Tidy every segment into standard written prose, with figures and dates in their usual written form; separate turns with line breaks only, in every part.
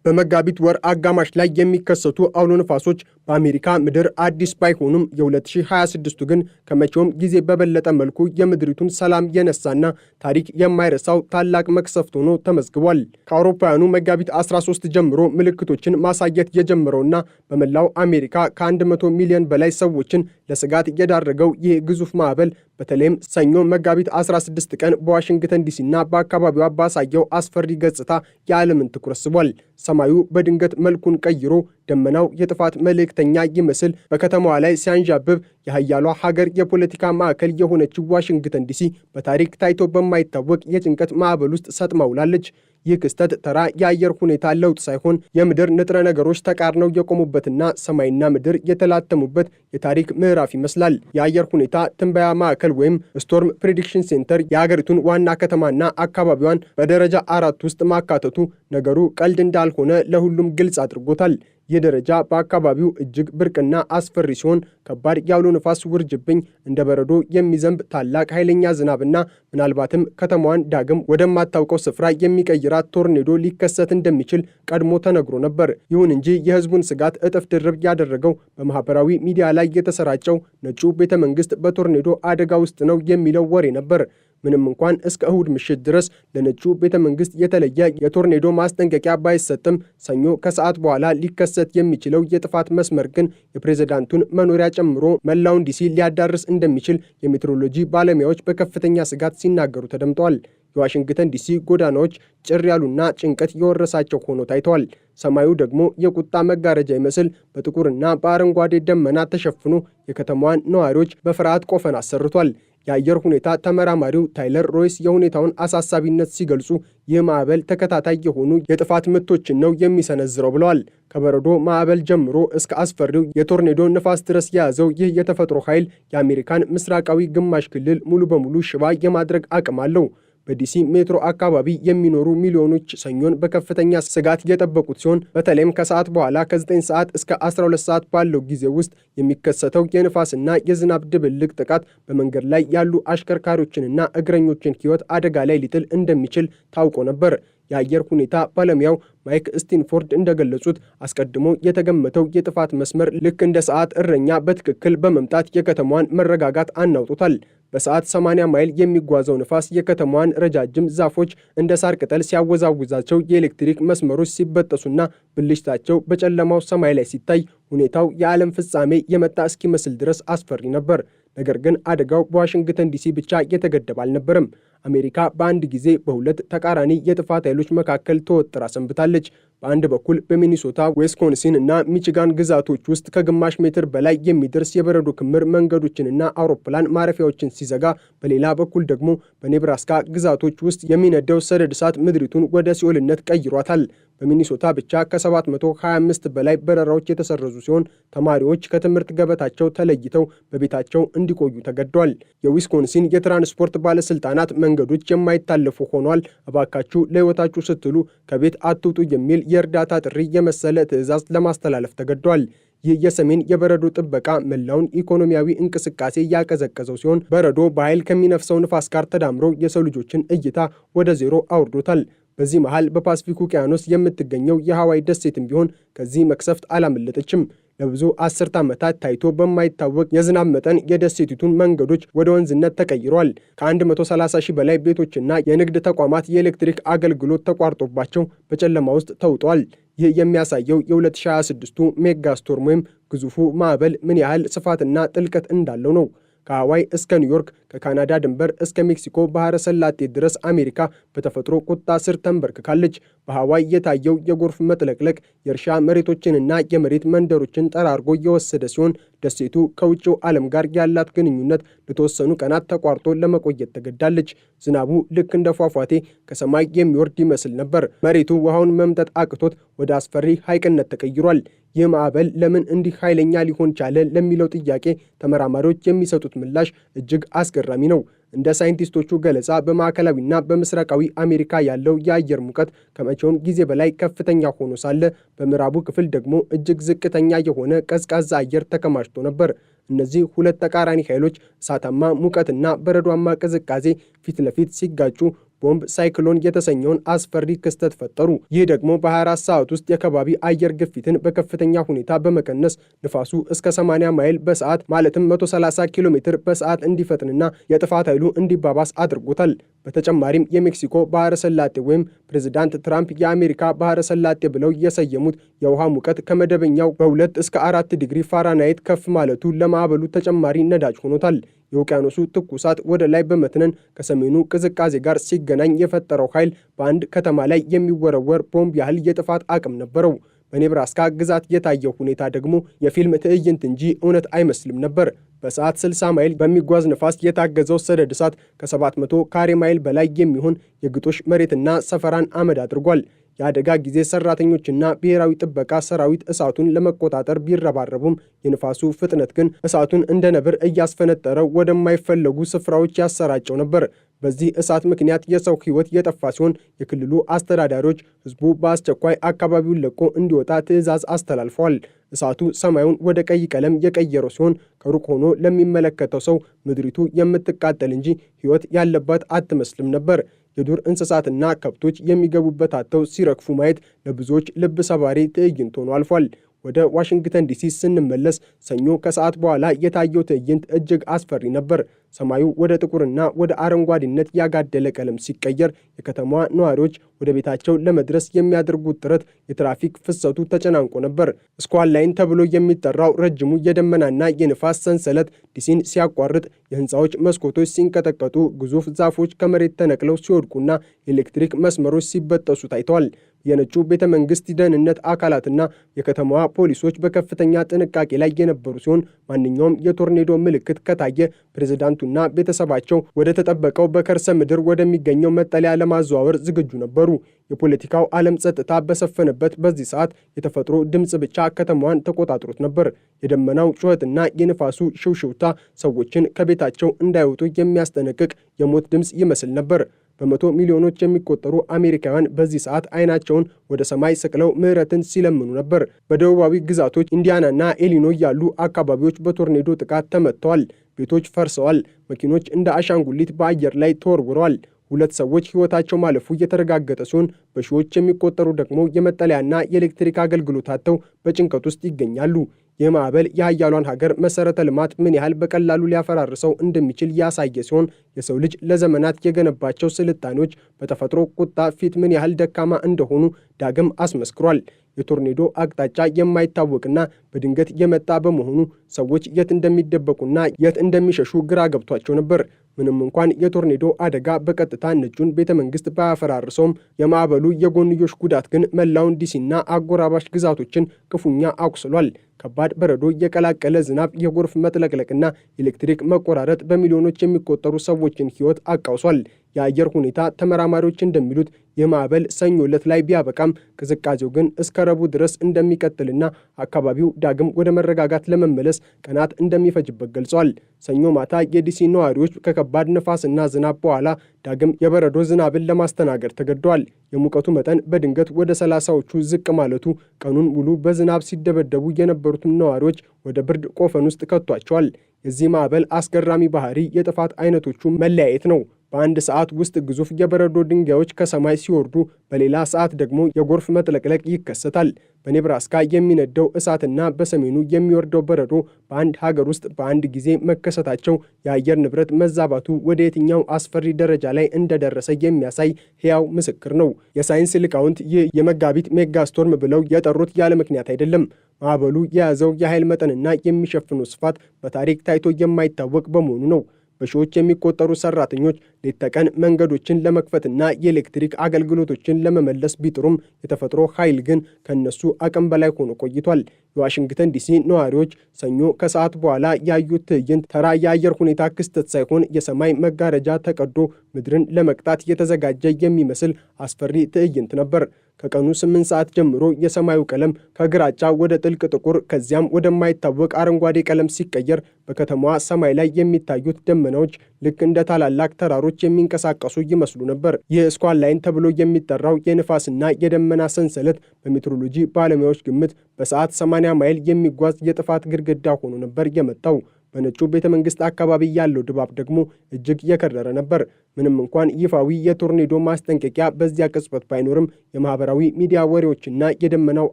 በመጋቢት ወር አጋማሽ ላይ የሚከሰቱ አውሎ ነፋሶች በአሜሪካ ምድር አዲስ ባይሆኑም የ2026ቱ ግን ከመቼውም ጊዜ በበለጠ መልኩ የምድሪቱን ሰላም የነሳና ታሪክ የማይረሳው ታላቅ መቅሰፍት ሆኖ ተመዝግቧል። ከአውሮፓውያኑ መጋቢት 13 ጀምሮ ምልክቶችን ማሳየት የጀመረውና በመላው አሜሪካ ከ100 ሚሊዮን በላይ ሰዎችን ለስጋት የዳረገው ይህ ግዙፍ ማዕበል በተለይም ሰኞ መጋቢት 16 ቀን በዋሽንግተን ዲሲና በአካባቢዋ ባሳየው አስፈሪ ገጽታ የዓለምን ትኩረት ስቧል። ሰማዩ በድንገት መልኩን ቀይሮ ደመናው የጥፋት መልእክተኛ ይመስል በከተማዋ ላይ ሲያንዣብብ የኃያሏ ሀገር የፖለቲካ ማዕከል የሆነችው ዋሽንግተን ዲሲ በታሪክ ታይቶ በማይታወቅ የጭንቀት ማዕበል ውስጥ ሰጥማ ውላለች። ይህ ክስተት ተራ የአየር ሁኔታ ለውጥ ሳይሆን የምድር ንጥረ ነገሮች ተቃርነው የቆሙበትና ሰማይና ምድር የተላተሙበት የታሪክ ምዕራፍ ይመስላል። የአየር ሁኔታ ትንበያ ማዕከል ወይም ስቶርም ፕሬዲክሽን ሴንተር የሀገሪቱን ዋና ከተማና አካባቢዋን በደረጃ 4 ውስጥ ማካተቱ ነገሩ ቀልድ እንዳልሆነ ለሁሉም ግልጽ አድርጎታል። ይህ ደረጃ በአካባቢው እጅግ ብርቅና አስፈሪ ሲሆን ከባድ የአውሎ ነፋስ ውርጅብኝ፣ እንደ በረዶ የሚዘንብ ታላቅ ኃይለኛ ዝናብና ምናልባትም ከተማዋን ዳግም ወደማታውቀው ስፍራ የሚቀይራት ቶርኔዶ ሊከሰት እንደሚችል ቀድሞ ተነግሮ ነበር። ይሁን እንጂ የሕዝቡን ስጋት እጥፍ ድርብ ያደረገው በማህበራዊ ሚዲያ ላይ የተሰራጨው ነጩ ቤተ መንግስት በቶርኔዶ አደጋ ውስጥ ነው የሚለው ወሬ ነበር። ምንም እንኳን እስከ እሁድ ምሽት ድረስ ለነጩ ቤተ መንግስት የተለየ የቶርኔዶ ማስጠንቀቂያ ባይሰጥም ሰኞ ከሰዓት በኋላ ሊከሰት የሚችለው የጥፋት መስመር ግን የፕሬዝዳንቱን መኖሪያ ጨምሮ መላውን ዲሲ ሊያዳርስ እንደሚችል የሜትሮሎጂ ባለሙያዎች በከፍተኛ ስጋት ሲናገሩ ተደምጠዋል። የዋሽንግተን ዲሲ ጎዳናዎች ጭር ያሉና ጭንቀት የወረሳቸው ሆኖ ታይተዋል። ሰማዩ ደግሞ የቁጣ መጋረጃ ይመስል በጥቁርና በአረንጓዴ ደመና ተሸፍኖ የከተማዋን ነዋሪዎች በፍርሃት ቆፈን አሰርቷል። የአየር ሁኔታ ተመራማሪው ታይለር ሮይስ የሁኔታውን አሳሳቢነት ሲገልጹ ይህ ማዕበል ተከታታይ የሆኑ የጥፋት ምቶችን ነው የሚሰነዝረው ብለዋል። ከበረዶ ማዕበል ጀምሮ እስከ አስፈሪው የቶርኔዶ ንፋስ ድረስ የያዘው ይህ የተፈጥሮ ኃይል የአሜሪካን ምስራቃዊ ግማሽ ክልል ሙሉ በሙሉ ሽባ የማድረግ አቅም አለው። በዲሲ ሜትሮ አካባቢ የሚኖሩ ሚሊዮኖች ሰኞን በከፍተኛ ስጋት የጠበቁት ሲሆን በተለይም ከሰዓት በኋላ ከ9 ሰዓት እስከ 12 ሰዓት ባለው ጊዜ ውስጥ የሚከሰተው የንፋስና የዝናብ ድብልቅ ጥቃት በመንገድ ላይ ያሉ አሽከርካሪዎችንና እግረኞችን ሕይወት አደጋ ላይ ሊጥል እንደሚችል ታውቆ ነበር። የአየር ሁኔታ ባለሙያው ማይክ ስቲንፎርድ እንደገለጹት አስቀድሞ የተገመተው የጥፋት መስመር ልክ እንደ ሰዓት እረኛ በትክክል በመምጣት የከተማዋን መረጋጋት አናውጦታል። በሰዓት 80 ማይል የሚጓዘው ንፋስ የከተማዋን ረጃጅም ዛፎች እንደ ሳር ቅጠል ሲያወዛውዛቸው፣ የኤሌክትሪክ መስመሮች ሲበጠሱና ብልጭታቸው በጨለማው ሰማይ ላይ ሲታይ ሁኔታው የዓለም ፍጻሜ የመጣ እስኪመስል ድረስ አስፈሪ ነበር። ነገር ግን አደጋው በዋሽንግተን ዲሲ ብቻ የተገደበ አልነበረም። አሜሪካ በአንድ ጊዜ በሁለት ተቃራኒ የጥፋት ኃይሎች መካከል ተወጥራ ሰንብታለች። በአንድ በኩል በሚኒሶታ፣ ዊስኮንሲን እና ሚቺጋን ግዛቶች ውስጥ ከግማሽ ሜትር በላይ የሚደርስ የበረዶ ክምር መንገዶችንና አውሮፕላን ማረፊያዎችን ሲዘጋ፣ በሌላ በኩል ደግሞ በኔብራስካ ግዛቶች ውስጥ የሚነደው ሰደድ እሳት ምድሪቱን ወደ ሲኦልነት ቀይሯታል። በሚኒሶታ ብቻ ከ725 በላይ በረራዎች የተሰረዙ ሲሆን ተማሪዎች ከትምህርት ገበታቸው ተለይተው በቤታቸው እንዲቆዩ ተገደዋል። የዊስኮንሲን የትራንስፖርት ባለስልጣናት መንገዶች የማይታለፉ ሆኗል፣ እባካችሁ ለሕይወታችሁ ስትሉ ከቤት አትውጡ የሚል የእርዳታ ጥሪ የመሰለ ትዕዛዝ ለማስተላለፍ ተገደዋል። ይህ የሰሜን የበረዶ ጥበቃ መላውን ኢኮኖሚያዊ እንቅስቃሴ ያቀዘቀዘው ሲሆን በረዶ በኃይል ከሚነፍሰው ንፋስ ጋር ተዳምሮ የሰው ልጆችን እይታ ወደ ዜሮ አውርዶታል። በዚህ መሃል በፓስፊክ ውቅያኖስ የምትገኘው የሃዋይ ደሴትም ቢሆን ከዚህ መቅሰፍት አላመለጠችም። ለብዙ አስርት ዓመታት ታይቶ በማይታወቅ የዝናብ መጠን የደሴቲቱን መንገዶች ወደ ወንዝነት ተቀይረዋል። ከ130 ሺህ በላይ ቤቶችና የንግድ ተቋማት የኤሌክትሪክ አገልግሎት ተቋርጦባቸው በጨለማ ውስጥ ተውጠዋል። ይህ የሚያሳየው የ2026ቱ ሜጋስቶርም ወይም ግዙፉ ማዕበል ምን ያህል ስፋትና ጥልቀት እንዳለው ነው። ከሃዋይ እስከ ኒውዮርክ፣ ከካናዳ ድንበር እስከ ሜክሲኮ ባህረ ሰላጤ ድረስ አሜሪካ በተፈጥሮ ቁጣ ስር ተንበርክካለች። በሃዋይ የታየው የጎርፍ መጥለቅለቅ የእርሻ መሬቶችንና የመሬት መንደሮችን ጠራርጎ የወሰደ ሲሆን ደሴቱ ከውጭው ዓለም ጋር ያላት ግንኙነት ለተወሰኑ ቀናት ተቋርጦ ለመቆየት ተገዳለች። ዝናቡ ልክ እንደ ፏፏቴ ከሰማይ የሚወርድ ይመስል ነበር። መሬቱ ውሃውን መምጠጥ አቅቶት ወደ አስፈሪ ሐይቅነት ተቀይሯል። ይህ ማዕበል ለምን እንዲህ ኃይለኛ ሊሆን ቻለ ለሚለው ጥያቄ ተመራማሪዎች የሚሰጡት ምላሽ እጅግ አስገራሚ ነው። እንደ ሳይንቲስቶቹ ገለጻ በማዕከላዊና በምስራቃዊ አሜሪካ ያለው የአየር ሙቀት ከመቼውም ጊዜ በላይ ከፍተኛ ሆኖ ሳለ በምዕራቡ ክፍል ደግሞ እጅግ ዝቅተኛ የሆነ ቀዝቃዛ አየር ተከማችቶ ነበር። እነዚህ ሁለት ተቃራኒ ኃይሎች እሳታማ ሙቀትና በረዷማ ቅዝቃዜ ፊት ለፊት ሲጋጩ ቦምብ ሳይክሎን የተሰኘውን አስፈሪ ክስተት ፈጠሩ። ይህ ደግሞ በ24 ሰዓት ውስጥ የከባቢ አየር ግፊትን በከፍተኛ ሁኔታ በመቀነስ ንፋሱ እስከ 80 ማይል በሰዓት ማለትም 130 ኪሎ ሜትር በሰዓት እንዲፈጥንና የጥፋት ኃይሉ እንዲባባስ አድርጎታል። በተጨማሪም የሜክሲኮ ባህረ ሰላጤ ወይም ፕሬዝዳንት ትራምፕ የአሜሪካ ባህረ ሰላጤ ብለው የሰየሙት የውሃ ሙቀት ከመደበኛው በ2 እስከ 4 ዲግሪ ፋራናይት ከፍ ማለቱ ለማዕበሉ ተጨማሪ ነዳጅ ሆኖታል። የውቅያኖሱ ትኩሳት ወደ ላይ በመትነን ከሰሜኑ ቅዝቃዜ ጋር ሲገናኝ የፈጠረው ኃይል በአንድ ከተማ ላይ የሚወረወር ቦምብ ያህል የጥፋት አቅም ነበረው። በኔብራስካ ግዛት የታየው ሁኔታ ደግሞ የፊልም ትዕይንት እንጂ እውነት አይመስልም ነበር። በሰዓት 60 ማይል በሚጓዝ ነፋስ የታገዘው ሰደድ እሳት ከ700 ካሬ ማይል በላይ የሚሆን የግጦሽ መሬትና ሰፈራን አመድ አድርጓል። የአደጋ ጊዜ ሰራተኞችና ብሔራዊ ጥበቃ ሰራዊት እሳቱን ለመቆጣጠር ቢረባረቡም የንፋሱ ፍጥነት ግን እሳቱን እንደ ነብር እያስፈነጠረው ወደማይፈለጉ ስፍራዎች ያሰራጨው ነበር። በዚህ እሳት ምክንያት የሰው ሕይወት የጠፋ ሲሆን የክልሉ አስተዳዳሪዎች ሕዝቡ በአስቸኳይ አካባቢውን ለቆ እንዲወጣ ትዕዛዝ አስተላልፈዋል። እሳቱ ሰማዩን ወደ ቀይ ቀለም የቀየረው ሲሆን ከሩቅ ሆኖ ለሚመለከተው ሰው ምድሪቱ የምትቃጠል እንጂ ሕይወት ያለባት አትመስልም ነበር። የዱር እንስሳትና ከብቶች የሚገቡበት አጥተው ሲረግፉ ማየት ለብዙዎች ልብ ሰባሪ ትዕይንት ሆኖ አልፏል። ወደ ዋሽንግተን ዲሲ ስንመለስ ሰኞ ከሰዓት በኋላ የታየው ትዕይንት እጅግ አስፈሪ ነበር። ሰማዩ ወደ ጥቁርና ወደ አረንጓዴነት ያጋደለ ቀለም ሲቀየር የከተማዋ ነዋሪዎች ወደ ቤታቸው ለመድረስ የሚያደርጉት ጥረት የትራፊክ ፍሰቱ ተጨናንቆ ነበር። ስኳል ላይን ተብሎ የሚጠራው ረጅሙ የደመናና የንፋስ ሰንሰለት ዲሲን ሲያቋርጥ የህንፃዎች መስኮቶች ሲንቀጠቀጡ፣ ግዙፍ ዛፎች ከመሬት ተነቅለው ሲወድቁና የኤሌክትሪክ መስመሮች ሲበጠሱ ታይተዋል። የነጩ ቤተ መንግስት ደህንነት አካላትና የከተማዋ ፖሊሶች በከፍተኛ ጥንቃቄ ላይ የነበሩ ሲሆን ማንኛውም የቶርኔዶ ምልክት ከታየ ፕሬዝዳንቱና ቤተሰባቸው ወደ ተጠበቀው በከርሰ ምድር ወደሚገኘው መጠለያ ለማዘዋወር ዝግጁ ነበሩ። የፖለቲካው ዓለም ጸጥታ በሰፈነበት በዚህ ሰዓት የተፈጥሮ ድምፅ ብቻ ከተማዋን ተቆጣጥሮት ነበር። የደመናው ጩኸትና የንፋሱ ሽውሽውታ ሰዎችን ከቤታቸው እንዳይወጡ የሚያስጠነቅቅ የሞት ድምፅ ይመስል ነበር። በመቶ ሚሊዮኖች የሚቆጠሩ አሜሪካውያን በዚህ ሰዓት አይናቸውን ወደ ሰማይ ሰቅለው ምህረትን ሲለምኑ ነበር። በደቡባዊ ግዛቶች ኢንዲያናና ኢሊኖይ ያሉ አካባቢዎች በቶርኔዶ ጥቃት ተመትተዋል። ቤቶች ፈርሰዋል። መኪኖች እንደ አሻንጉሊት በአየር ላይ ተወርውረዋል። 2 ሰዎች ሕይወታቸው ማለፉ የተረጋገጠ ሲሆን በሺዎች የሚቆጠሩ ደግሞ የመጠለያና የኤሌክትሪክ አገልግሎት አጥተው በጭንቀት ውስጥ ይገኛሉ። ይህ ማዕበል የሀያሏን ሀገር መሰረተ ልማት ምን ያህል በቀላሉ ሊያፈራርሰው እንደሚችል ያሳየ ሲሆን የሰው ልጅ ለዘመናት የገነባቸው ስልጣኔዎች በተፈጥሮ ቁጣ ፊት ምን ያህል ደካማ እንደሆኑ ዳግም አስመስክሯል። የቶርኔዶ አቅጣጫ የማይታወቅና በድንገት የመጣ በመሆኑ ሰዎች የት እንደሚደበቁና የት እንደሚሸሹ ግራ ገብቷቸው ነበር። ምንም እንኳን የቶርኔዶ አደጋ በቀጥታ ነጩን ቤተ መንግስት ባያፈራርሰውም የማዕበሉ የጎንዮሽ ጉዳት ግን መላውን ዲሲና አጎራባሽ ግዛቶችን ክፉኛ አቁስሏል። ከባድ በረዶ የቀላቀለ ዝናብ፣ የጎርፍ መጥለቅለቅና ኤሌክትሪክ መቆራረጥ በሚሊዮኖች የሚቆጠሩ ሰዎችን ሕይወት አቃውሷል። የአየር ሁኔታ ተመራማሪዎች እንደሚሉት ይህ ማዕበል ሰኞ ዕለት ላይ ቢያበቃም ቅዝቃዜው ግን እስከ ረቡዕ ድረስ እንደሚቀጥልና አካባቢው ዳግም ወደ መረጋጋት ለመመለስ ቀናት እንደሚፈጅበት ገልጸዋል። ሰኞ ማታ የዲሲ ነዋሪዎች ከከባድ ነፋስና ዝናብ በኋላ ዳግም የበረዶ ዝናብን ለማስተናገድ ተገደዋል። የሙቀቱ መጠን በድንገት ወደ 30ዎቹ ዝቅ ማለቱ ቀኑን ሙሉ በዝናብ ሲደበደቡ የነበሩትን ነዋሪዎች ወደ ብርድ ቆፈን ውስጥ ከቷቸዋል። የዚህ ማዕበል አስገራሚ ባህሪ የጥፋት አይነቶቹ መለያየት ነው። በአንድ ሰዓት ውስጥ ግዙፍ የበረዶ ድንጋዮች ከሰማይ ሲወርዱ፣ በሌላ ሰዓት ደግሞ የጎርፍ መጥለቅለቅ ይከሰታል። በኔብራስካ የሚነደው እሳትና በሰሜኑ የሚወርደው በረዶ በአንድ ሀገር ውስጥ በአንድ ጊዜ መከሰታቸው የአየር ንብረት መዛባቱ ወደ የትኛው አስፈሪ ደረጃ ላይ እንደደረሰ የሚያሳይ ሕያው ምስክር ነው። የሳይንስ ሊቃውንት ይህ የመጋቢት ሜጋስቶርም ብለው የጠሩት ያለ ምክንያት አይደለም። ማዕበሉ የያዘው የኃይል መጠንና የሚሸፍነው ስፋት በታሪክ ታይቶ የማይታወቅ በመሆኑ ነው። በሺዎች የሚቆጠሩ ሰራተኞች ሌት ተቀን መንገዶችን ለመክፈትና የኤሌክትሪክ አገልግሎቶችን ለመመለስ ቢጥሩም የተፈጥሮ ኃይል ግን ከነሱ አቅም በላይ ሆኖ ቆይቷል። የዋሽንግተን ዲሲ ነዋሪዎች ሰኞ ከሰዓት በኋላ ያዩት ትዕይንት ተራ የአየር ሁኔታ ክስተት ሳይሆን የሰማይ መጋረጃ ተቀዶ ምድርን ለመቅጣት የተዘጋጀ የሚመስል አስፈሪ ትዕይንት ነበር። ከቀኑ 8 ሰዓት ጀምሮ የሰማዩ ቀለም ከግራጫ ወደ ጥልቅ ጥቁር ከዚያም ወደማይታወቅ አረንጓዴ ቀለም ሲቀየር በከተማዋ ሰማይ ላይ የሚታዩት ደመናዎች ልክ እንደ ታላላቅ ተራሮች የሚንቀሳቀሱ ይመስሉ ነበር። ይህ ስኳል ላይን ተብሎ የሚጠራው የንፋስና የደመና ሰንሰለት በሜትሮሎጂ ባለሙያዎች ግምት በሰዓት 80 ማይል የሚጓዝ የጥፋት ግድግዳ ሆኖ ነበር የመጣው። በነጩ ቤተመንግስት አካባቢ ያለው ድባብ ደግሞ እጅግ የከረረ ነበር። ምንም እንኳን ይፋዊ የቶርኔዶ ማስጠንቀቂያ በዚያ ቅጽበት ባይኖርም የማህበራዊ ሚዲያ ወሬዎችና የደመናው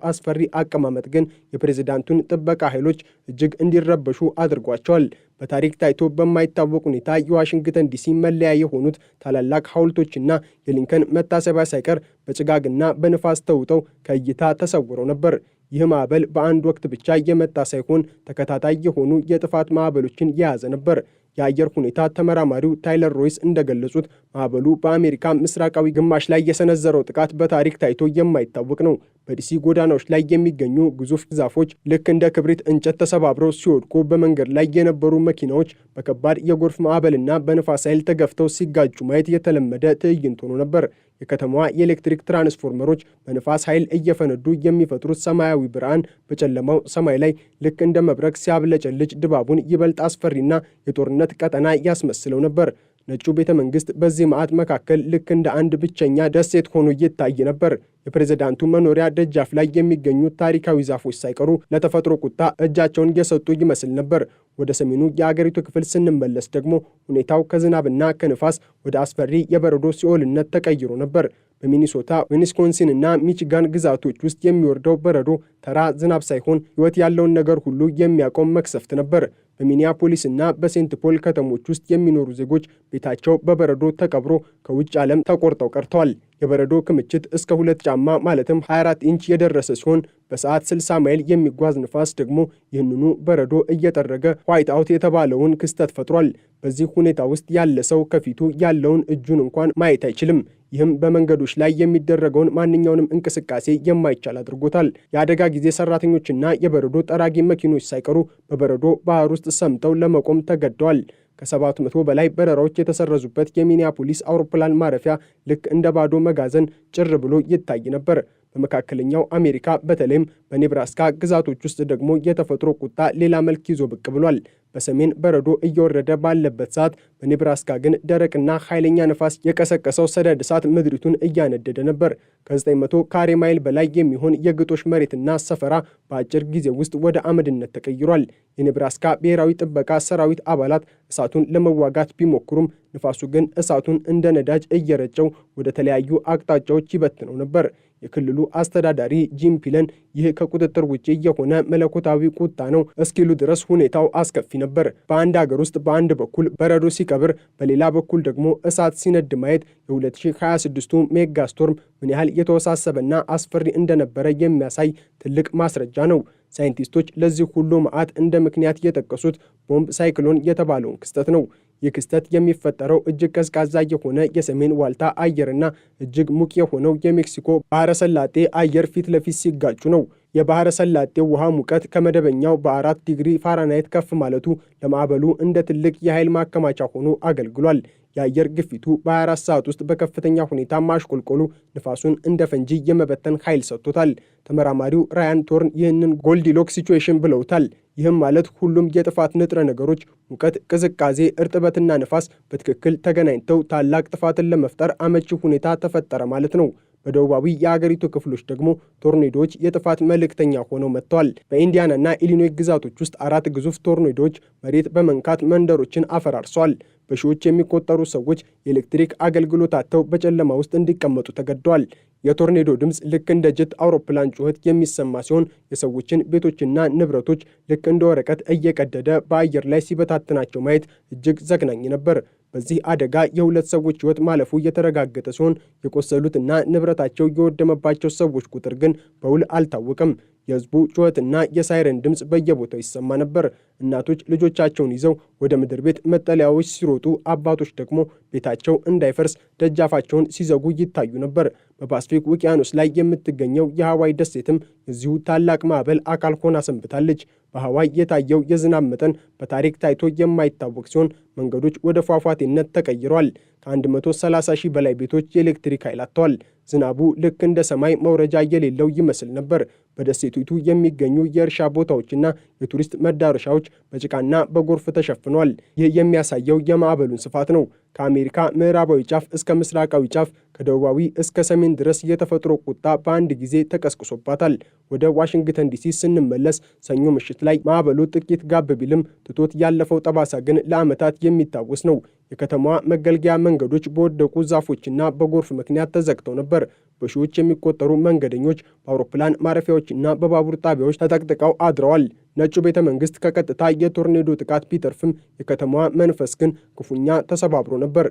አስፈሪ አቀማመጥ ግን የፕሬዝዳንቱን ጥበቃ ኃይሎች እጅግ እንዲረበሹ አድርጓቸዋል። በታሪክ ታይቶ በማይታወቅ ሁኔታ የዋሽንግተን ዲሲ መለያ የሆኑት ታላላቅ ሐውልቶችና የሊንከን መታሰቢያ ሳይቀር በጭጋግና በንፋስ ተውጠው ከእይታ ተሰውረው ነበር። ይህ ማዕበል በአንድ ወቅት ብቻ የመጣ ሳይሆን ተከታታይ የሆኑ የጥፋት ማዕበሎችን የያዘ ነበር። የአየር ሁኔታ ተመራማሪው ታይለር ሮይስ እንደገለጹት ማዕበሉ በአሜሪካ ምስራቃዊ ግማሽ ላይ የሰነዘረው ጥቃት በታሪክ ታይቶ የማይታወቅ ነው። በዲሲ ጎዳናዎች ላይ የሚገኙ ግዙፍ ዛፎች ልክ እንደ ክብሪት እንጨት ተሰባብረው ሲወድቁ፣ በመንገድ ላይ የነበሩ መኪናዎች በከባድ የጎርፍ ማዕበልና በንፋስ ኃይል ተገፍተው ሲጋጩ ማየት የተለመደ ትዕይንት ሆኖ ነበር። የከተማዋ የኤሌክትሪክ ትራንስፎርመሮች በንፋስ ኃይል እየፈነዱ የሚፈጥሩት ሰማያዊ ብርሃን በጨለማው ሰማይ ላይ ልክ እንደ መብረቅ ሲያብለጨልጭ ድባቡን ይበልጥ አስፈሪና የጦርነት ቀጠና ያስመስለው ነበር። ነጩ ቤተ መንግስት በዚህ መዓት መካከል ልክ እንደ አንድ ብቸኛ ደሴት ሆኖ ይታይ ነበር። የፕሬዝዳንቱ መኖሪያ ደጃፍ ላይ የሚገኙ ታሪካዊ ዛፎች ሳይቀሩ ለተፈጥሮ ቁጣ እጃቸውን እየሰጡ ይመስል ነበር። ወደ ሰሜኑ የአገሪቱ ክፍል ስንመለስ ደግሞ ሁኔታው ከዝናብና ከንፋስ ወደ አስፈሪ የበረዶ ሲኦልነት ተቀይሮ ነበር። በሚኒሶታ፣ ዊስኮንሲን እና ሚቺጋን ግዛቶች ውስጥ የሚወርደው በረዶ ተራ ዝናብ ሳይሆን ሕይወት ያለውን ነገር ሁሉ የሚያቆም መቅሰፍት ነበር። በሚኒያፖሊስ እና በሴንት ፖል ከተሞች ውስጥ የሚኖሩ ዜጎች ቤታቸው በበረዶ ተቀብሮ ከውጭ ዓለም ተቆርጠው ቀርተዋል። የበረዶ ክምችት እስከ 2 ጫማ ማለትም 24 ኢንች የደረሰ ሲሆን በሰዓት 60 ማይል የሚጓዝ ንፋስ ደግሞ ይህንኑ በረዶ እየጠረገ ዋይት አውት የተባለውን ክስተት ፈጥሯል። በዚህ ሁኔታ ውስጥ ያለ ሰው ከፊቱ ያለውን እጁን እንኳን ማየት አይችልም። ይህም በመንገዶች ላይ የሚደረገውን ማንኛውንም እንቅስቃሴ የማይቻል አድርጎታል። የአደጋ ጊዜ ሰራተኞችና የበረዶ ጠራጊ መኪኖች ሳይቀሩ በበረዶ ባህር ውስጥ ሰምጠው ለመቆም ተገደዋል። ከ700 በላይ በረራዎች የተሰረዙበት የሚኒያፖሊስ አውሮፕላን ማረፊያ ልክ እንደ ባዶ መጋዘን ጭር ብሎ ይታይ ነበር። በመካከለኛው አሜሪካ በተለይም በኔብራስካ ግዛቶች ውስጥ ደግሞ የተፈጥሮ ቁጣ ሌላ መልክ ይዞ ብቅ ብሏል። በሰሜን በረዶ እየወረደ ባለበት ሰዓት በኔብራስካ ግን ደረቅና ኃይለኛ ነፋስ የቀሰቀሰው ሰደድ እሳት ምድሪቱን እያነደደ ነበር። ከ900 ካሬ ማይል በላይ የሚሆን የግጦሽ መሬትና ሰፈራ በአጭር ጊዜ ውስጥ ወደ አመድነት ተቀይሯል። የኔብራስካ ብሔራዊ ጥበቃ ሰራዊት አባላት እሳቱን ለመዋጋት ቢሞክሩም ንፋሱ ግን እሳቱን እንደ ነዳጅ እየረጨው ወደ ተለያዩ አቅጣጫዎች ይበትነው ነበር። የክልሉ አስተዳዳሪ ጂም ፒለን ይህ ከቁጥጥር ውጪ የሆነ መለኮታዊ ቁጣ ነው እስኪሉ ድረስ ሁኔታው አስከፊ ነበር። በአንድ ሀገር ውስጥ በአንድ በኩል በረዶ ሲቀብር፣ በሌላ በኩል ደግሞ እሳት ሲነድ ማየት የ2026ቱ ሜጋ ስቶርም ምን ያህል የተወሳሰበና አስፈሪ እንደነበረ የሚያሳይ ትልቅ ማስረጃ ነው። ሳይንቲስቶች ለዚህ ሁሉ መዓት እንደ ምክንያት የጠቀሱት ቦምብ ሳይክሎን የተባለውን ክስተት ነው። ይህ ክስተት የሚፈጠረው እጅግ ቀዝቃዛ የሆነ የሰሜን ዋልታ አየርና እጅግ ሙቅ የሆነው የሜክሲኮ ባህረ ሰላጤ አየር ፊት ለፊት ሲጋጩ ነው። የባህረ ሰላጤው ውሃ ሙቀት ከመደበኛው በ4 ዲግሪ ፋራናይት ከፍ ማለቱ ለማዕበሉ እንደ ትልቅ የኃይል ማከማቻ ሆኖ አገልግሏል። የአየር ግፊቱ በ24 ሰዓት ውስጥ በከፍተኛ ሁኔታ ማሽቆልቆሉ ንፋሱን እንደ ፈንጂ የመበተን ኃይል ሰጥቶታል። ተመራማሪው ራያን ቶርን ይህንን ጎልዲሎክስ ሲቹዌሽን ብለውታል። ይህም ማለት ሁሉም የጥፋት ንጥረ ነገሮች ሙቀት፣ ቅዝቃዜ፣ እርጥበትና ንፋስ በትክክል ተገናኝተው ታላቅ ጥፋትን ለመፍጠር አመቺ ሁኔታ ተፈጠረ ማለት ነው። በደቡባዊ የአገሪቱ ክፍሎች ደግሞ ቶርኔዶዎች የጥፋት መልእክተኛ ሆነው መጥተዋል። በኢንዲያናና ኢሊኖይ ግዛቶች ውስጥ 4 ግዙፍ ቶርኔዶዎች መሬት በመንካት መንደሮችን አፈራርሰዋል። በሺዎች የሚቆጠሩ ሰዎች የኤሌክትሪክ አገልግሎት አጥተው በጨለማ ውስጥ እንዲቀመጡ ተገደዋል። የቶርኔዶ ድምፅ ልክ እንደ ጀት አውሮፕላን ጩኸት የሚሰማ ሲሆን የሰዎችን ቤቶችና ንብረቶች ልክ እንደ ወረቀት እየቀደደ በአየር ላይ ሲበታትናቸው ማየት እጅግ ዘግናኝ ነበር። በዚህ አደጋ የ2 ሰዎች ሕይወት ማለፉ የተረጋገጠ ሲሆን የቆሰሉትና ንብረታቸው የወደመባቸው ሰዎች ቁጥር ግን በውል አልታወቀም። የሕዝቡ ጩኸትና የሳይረን ድምፅ በየቦታው ይሰማ ነበር። እናቶች ልጆቻቸውን ይዘው ወደ ምድር ቤት መጠለያዎች ሲሮጡ፣ አባቶች ደግሞ ቤታቸው እንዳይፈርስ ደጃፋቸውን ሲዘጉ ይታዩ ነበር። በፓስፊክ ውቅያኖስ ላይ የምትገኘው የሃዋይ ደሴትም የዚሁ ታላቅ ማዕበል አካል ሆና ሰንብታለች። በሃዋይ የታየው የዝናብ መጠን በታሪክ ታይቶ የማይታወቅ ሲሆን መንገዶች ወደ ፏፏቴነት ተቀይረዋል። ከ130 ሺህ በላይ ቤቶች የኤሌክትሪክ ኃይል አጥተዋል። ዝናቡ ልክ እንደ ሰማይ መውረጃ የሌለው ይመስል ነበር። በደሴቲቱ የሚገኙ የእርሻ ቦታዎችና የቱሪስት መዳረሻዎች በጭቃና በጎርፍ ተሸፍነዋል። ይህ የሚያሳየው የማዕበሉን ስፋት ነው። ከአሜሪካ ምዕራባዊ ጫፍ እስከ ምስራቃዊ ጫፍ፣ ከደቡባዊ እስከ ሰሜን ድረስ የተፈጥሮ ቁጣ በአንድ ጊዜ ተቀስቅሶባታል። ወደ ዋሽንግተን ዲሲ ስንመለስ ሰኞ ምሽት ላይ ማዕበሉ ጥቂት ጋብ ቢልም ትቶት ያለፈው ጠባሳ ግን ለዓመታት የሚታወስ ነው። የከተማዋ መገልገያ መንገዶች በወደቁ ዛፎችና በጎርፍ ምክንያት ተዘግተው ነበር። በሺዎች የሚቆጠሩ መንገደኞች በአውሮፕላን ማረፊያዎችና በባቡር ጣቢያዎች ተጠቅጥቀው አድረዋል። ነጩ ቤተ መንግስት ከቀጥታ የቶርኔዶ ጥቃት ቢተርፍም የከተማዋ መንፈስ ግን ክፉኛ ተሰባብሮ ነበር።